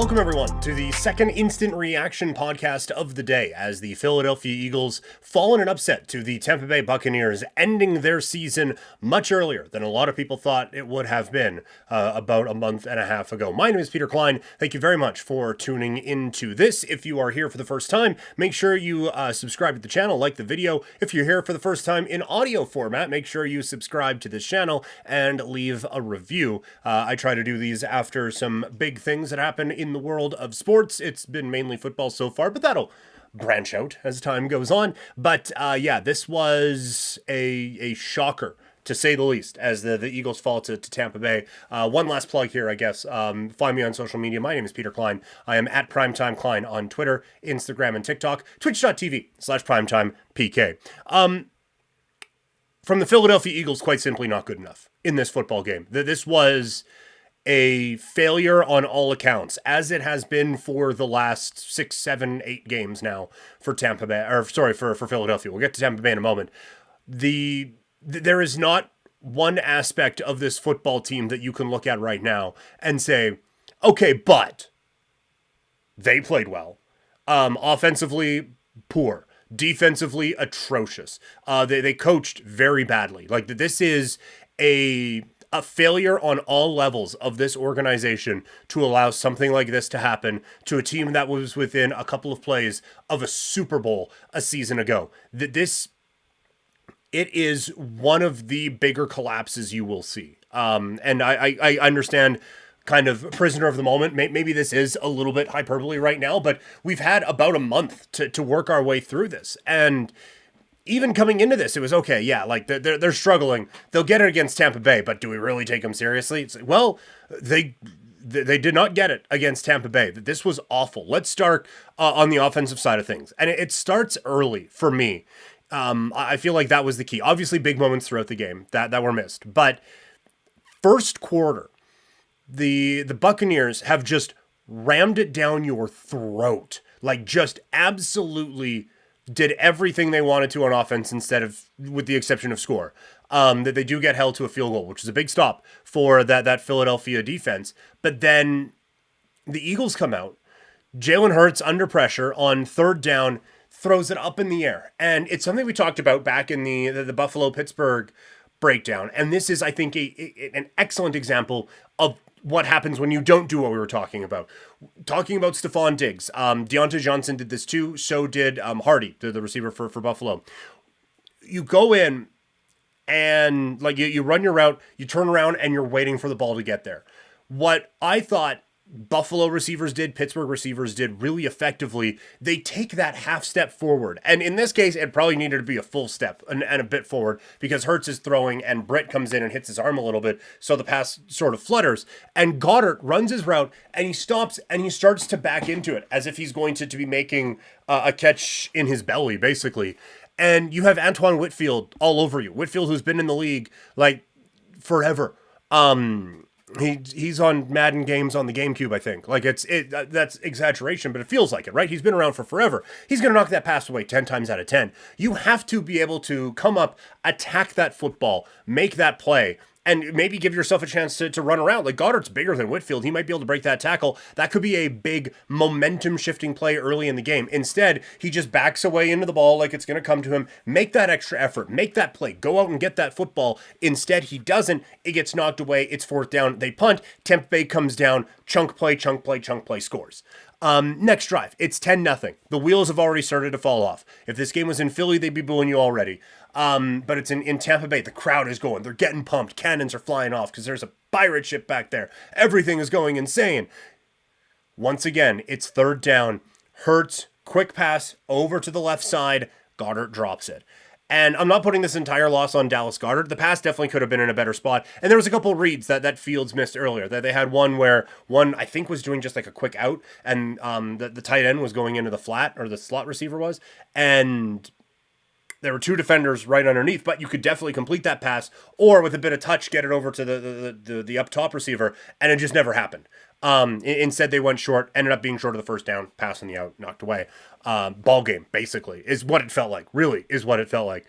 Welcome, everyone, to the second instant reaction podcast of the day as the Philadelphia Eagles fall in an upset to the Tampa Bay Buccaneers, ending their season much earlier than a lot of people thought it would have been about a month and a half ago. My name is Peter Klein. Thank you very much for tuning into this. If you are here for the first time, make sure you subscribe to the channel, like the video. If you're here for the first time in audio format, make sure you subscribe to this channel and leave a review. I try to do these after some big things that happen in the world of sports. It's been mainly football so far, but that'll branch out as time goes on. But yeah, this was a shocker, to say the least, as the Eagles fall to Tampa Bay. One last plug here, I guess. Find me on social media. My name is Peter Klein. I am at Primetime Klein on Twitter, Instagram, and TikTok. Twitch.tv/PrimeTimePK. From the Philadelphia Eagles, quite simply not good enough in this football game. This was a failure on all accounts, as it has been for the last 6, 7, 8 games now for Tampa Bay, or sorry, for Philadelphia. We'll get to Tampa Bay in a moment. There is not one aspect of this football team that you can look at right now and say, okay, but they played well. Offensively, poor. Defensively, atrocious. They coached very badly. Like, this is a failure on all levels of this organization to allow something like this to happen to a team that was within a couple of plays of a Super Bowl a season ago. It is one of the bigger collapses you will see. And I understand kind of prisoner of the moment. Maybe this is a little bit hyperbole right now, but we've had about a month to work our way through this. And even coming into this, it was okay. Yeah, like they're struggling. They'll get it against Tampa Bay, but do we really take them seriously? It's like, well, they did not get it against Tampa Bay. This was awful. Let's start on the offensive side of things, and it starts early for me. I feel like that was the key. Obviously, big moments throughout the game that were missed, but first quarter, the Buccaneers have just rammed it down your throat, like just absolutely did everything they wanted to on offense with the exception of score. That they do get held to a field goal, which is a big stop for that Philadelphia defense. But then the Eagles come out. Jalen Hurts under pressure on third down, throws it up in the air. And it's something we talked about back in the Buffalo-Pittsburgh breakdown. And this is, I think, an excellent example of what happens when you don't do what we were talking about. Talking about Stephon Diggs. Deontay Johnson did this too. So did Hardy, the receiver for Buffalo. You go in and like you run your route, you turn around and you're waiting for the ball to get there. What I thought Buffalo receivers did, Pittsburgh receivers did really effectively, they take that half step forward. And in this case, it probably needed to be a full step and a bit forward because Hurts is throwing and Britt comes in and hits his arm a little bit. So the pass sort of flutters and Goddard runs his route and he stops and he starts to back into it as if he's going to be making a catch in his belly, basically. And you have Antoine Whitfield all over you. Whitfield, who's been in the league like forever. He's on Madden games on the GameCube, I think. Like that's exaggeration, but it feels like it, right? He's been around for forever. He's going to knock that pass away 10 times out of 10. You have to be able to come up, attack that football, make that play, and maybe give yourself a chance to run around. Like Goddard's bigger than Whitfield. He might be able to break that tackle. That could be a big momentum-shifting play early in the game. Instead, he just backs away into the ball like it's going to come to him. Make that extra effort. Make that play. Go out and get that football. Instead, he doesn't. It gets knocked away. It's fourth down. They punt. Tampa Bay comes down. Chunk play, scores. Next drive. It's 10-0. The wheels have already started to fall off. If this game was in Philly, they'd be booing you already. But it's in Tampa Bay. The crowd is going. They're getting pumped. Cannons are flying off because there's a pirate ship back there. Everything is going insane. Once again, it's third down. Hurts, quick pass over to the left side. Goddard drops it. And I'm not putting this entire loss on Dallas Goedert. The pass definitely could have been in a better spot. And there was a couple of reads that Fields missed earlier. That they had one where one, I think, was doing just like a quick out. And the tight end was going into the flat, or the slot receiver was. And there were two defenders right underneath, but you could definitely complete that pass, or with a bit of touch, get it over to the up top receiver, and it just never happened. Instead, they went short, ended up being short of the first down, pass on the out, knocked away. Ball game, basically, is what it felt like. Really, is what it felt like.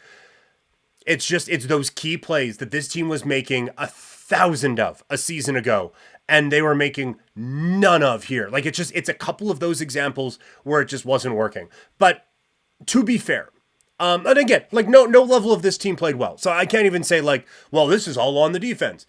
It's those key plays that this team was making 1,000 of a season ago, and they were making none of here. Like it's a couple of those examples where it just wasn't working. But to be fair, and again, like no level of this team played well. So I can't even say like, well, this is all on the defense.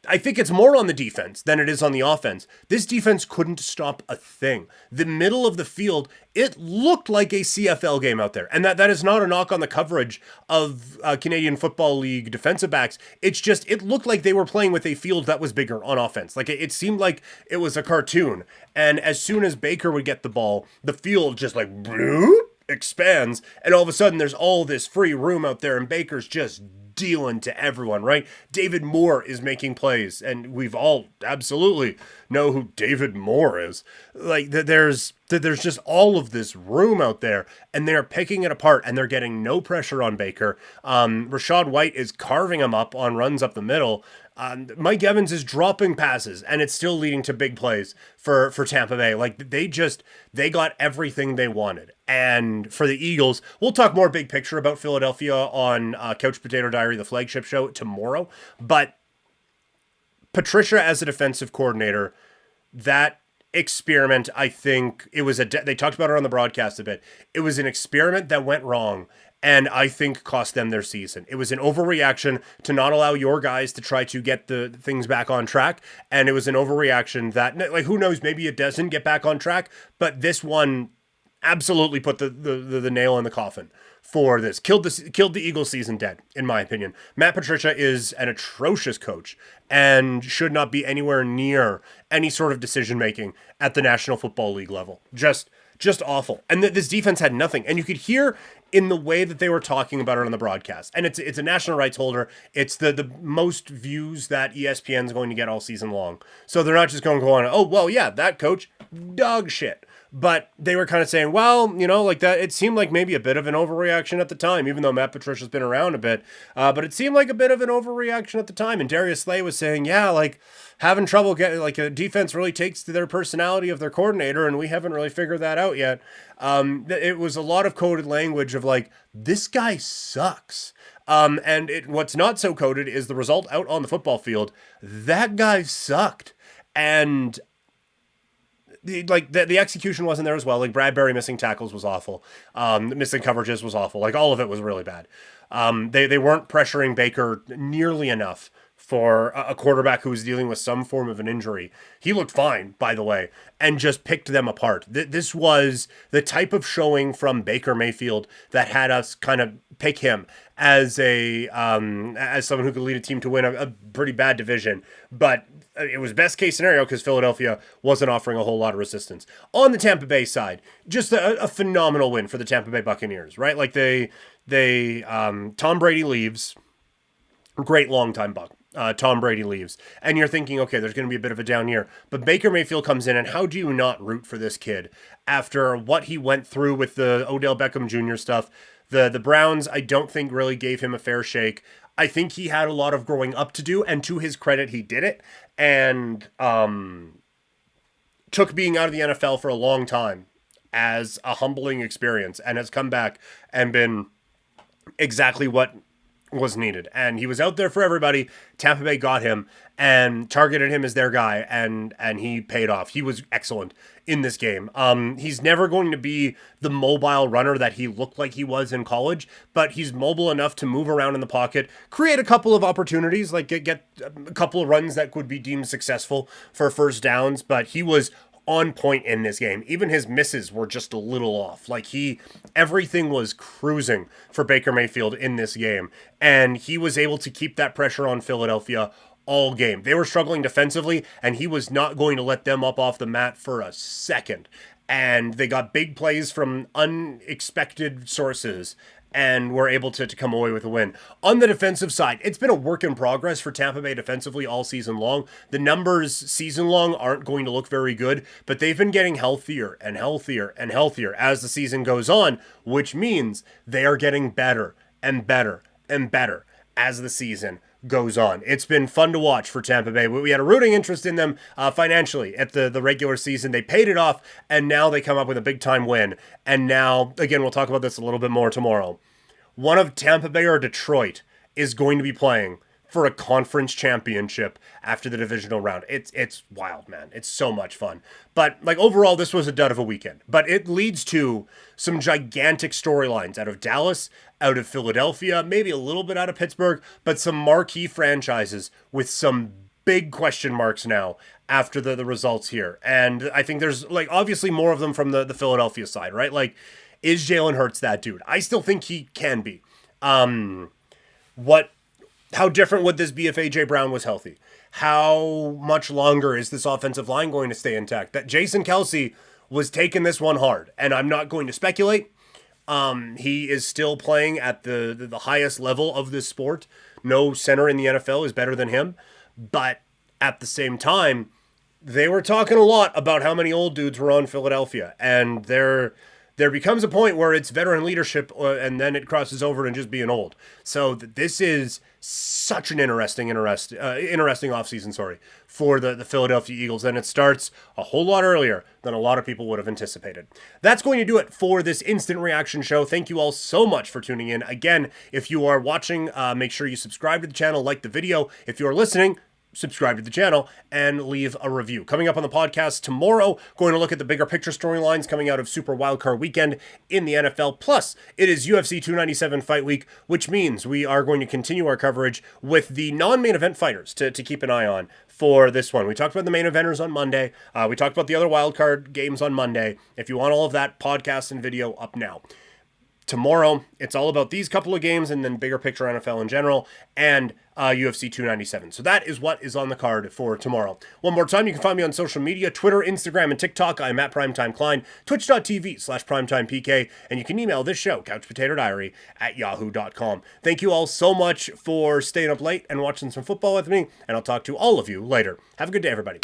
I think it's more on the defense than it is on the offense. This defense couldn't stop a thing. The middle of the field, it looked like a CFL game out there. And that is not a knock on the coverage of Canadian Football League defensive backs. It's just, it looked like they were playing with a field that was bigger on offense. Like it seemed like it was a cartoon. And as soon as Baker would get the ball, the field just like bloop, expands. And all of a sudden there's all this free room out there and Baker's just dealing to everyone, right? David Moore is making plays, and we've all absolutely know who David Moore is. Like there's just all of this room out there, and they're picking it apart, and they're getting no pressure on Baker. Rashad White is carving him up on runs up the middle. Mike Evans is dropping passes, and it's still leading to big plays for Tampa Bay. Like they got everything they wanted. And for the Eagles, we'll talk more big picture about Philadelphia on Couch Potato Diary, the flagship show, tomorrow. But Patricia as a defensive coordinator, that experiment, I think it was they talked about it on the broadcast a bit. It was an experiment that went wrong, and I think cost them their season. It was an overreaction to not allow your guys to try to get the things back on track, and it was an overreaction that, like, who knows, maybe it doesn't get back on track, but this one absolutely put the nail in the coffin for this. Killed the Eagles season dead, in my opinion. Matt Patricia is an atrocious coach and should not be anywhere near any sort of decision making at the National Football League level. Just awful. And this defense had nothing. And you could hear in the way that they were talking about it on the broadcast. And it's a national rights holder. It's the most views that ESPN is going to get all season long. So they're not just going to go on, oh, well, yeah, that coach, dog shit. But they were kind of saying, well, you know, like that, it seemed like maybe a bit of an overreaction at the time, even though Matt Patricia's been around a bit. But it seemed like a bit of an overreaction at the time. And Darius Slay was saying, yeah, like having trouble getting, like a defense really takes to their personality of their coordinator, and we haven't really figured that out yet. It was a lot of coded language of like, this guy sucks. And what's not so coded is the result out on the football field. That guy sucked. And the execution wasn't there as well. Like Bradbury missing tackles was awful. Missing coverages was awful. Like all of it was really bad. They weren't pressuring Baker nearly enough for a quarterback who was dealing with some form of an injury. He looked fine, by the way, and just picked them apart. This was the type of showing from Baker Mayfield that had us kind of pick him as as someone who could lead a team to win a pretty bad division. But it was best case scenario because Philadelphia wasn't offering a whole lot of resistance. On the Tampa Bay side, just a phenomenal win for the Tampa Bay Buccaneers, right? Like Tom Brady leaves, great long-time Buck. Tom Brady leaves. And you're thinking, okay, there's going to be a bit of a down year. But Baker Mayfield comes in, and how do you not root for this kid after what he went through with the Odell Beckham Jr. stuff? The Browns, I don't think really gave him a fair shake. I think he had a lot of growing up to do, and to his credit, he did it. And took being out of the NFL for a long time as a humbling experience, and has come back and been exactly what was needed. And he was out there for everybody. Tampa Bay got him and targeted him as their guy, and he paid off. He was excellent in this game. He's never going to be the mobile runner that he looked like he was in college, but he's mobile enough to move around in the pocket, create a couple of opportunities, like get a couple of runs that could be deemed successful for first downs, but he was on point in this game. Even his misses were just a little off. Like everything was cruising for Baker Mayfield in this game. And he was able to keep that pressure on Philadelphia all game. They were struggling defensively, and he was not going to let them up off the mat for a second. And they got big plays from unexpected sources and were able to come away with a win. On the defensive side, it's been a work in progress for Tampa Bay defensively all season long. The numbers season long aren't going to look very good, but they've been getting healthier and healthier and healthier as the season goes on, which means they are getting better and better and better as the season goes on. It's been fun to watch for Tampa Bay. We had a rooting interest in them financially at the regular season. They paid it off, and now they come up with a big-time win. And now, again, we'll talk about this a little bit more tomorrow. One of Tampa Bay or Detroit is going to be playing for a conference championship after the divisional round. It's wild, man. It's so much fun. But like overall, this was a dud of a weekend. But it leads to some gigantic storylines out of Dallas, out of Philadelphia, maybe a little bit out of Pittsburgh, but some marquee franchises with some big question marks now after the results here. And I think there's like obviously more of them from the Philadelphia side, right? Like, is Jalen Hurts that dude? I still think he can be. How different would this be if AJ Brown was healthy? How much longer is this offensive line going to stay intact? That Jason Kelce was taking this one hard, and I'm not going to speculate. He is still playing at the highest level of this sport. No center in the NFL is better than him. But at the same time, they were talking a lot about how many old dudes were on Philadelphia. And there becomes a point where it's veteran leadership and then it crosses over and just being old. So this is such an interesting offseason, for the Philadelphia Eagles. And it starts a whole lot earlier than a lot of people would have anticipated. That's going to do it for this instant reaction show. Thank you all so much for tuning in. Again, if you are watching, make sure you subscribe to the channel, like the video. If you're listening, subscribe to the channel and leave a review. Coming up on the podcast tomorrow, going to look at the bigger picture storylines coming out of Super Wildcard Weekend in the NFL. Plus, it is UFC 297 Fight Week, which means we are going to continue our coverage with the non-main event fighters to keep an eye on for this one. We talked about the main eventers on Monday. We talked about the other wildcard games on Monday. If you want all of that, podcast and video up now. Tomorrow, it's all about these couple of games and then bigger picture NFL in general and UFC 297. So that is what is on the card for tomorrow. One more time, you can find me on social media, Twitter, Instagram, and TikTok. I'm at Primetime Klein, twitch.tv/PrimetimePK, and you can email this show, couchpotatodiary@yahoo.com. Thank you all so much for staying up late and watching some football with me, and I'll talk to all of you later. Have a good day, everybody.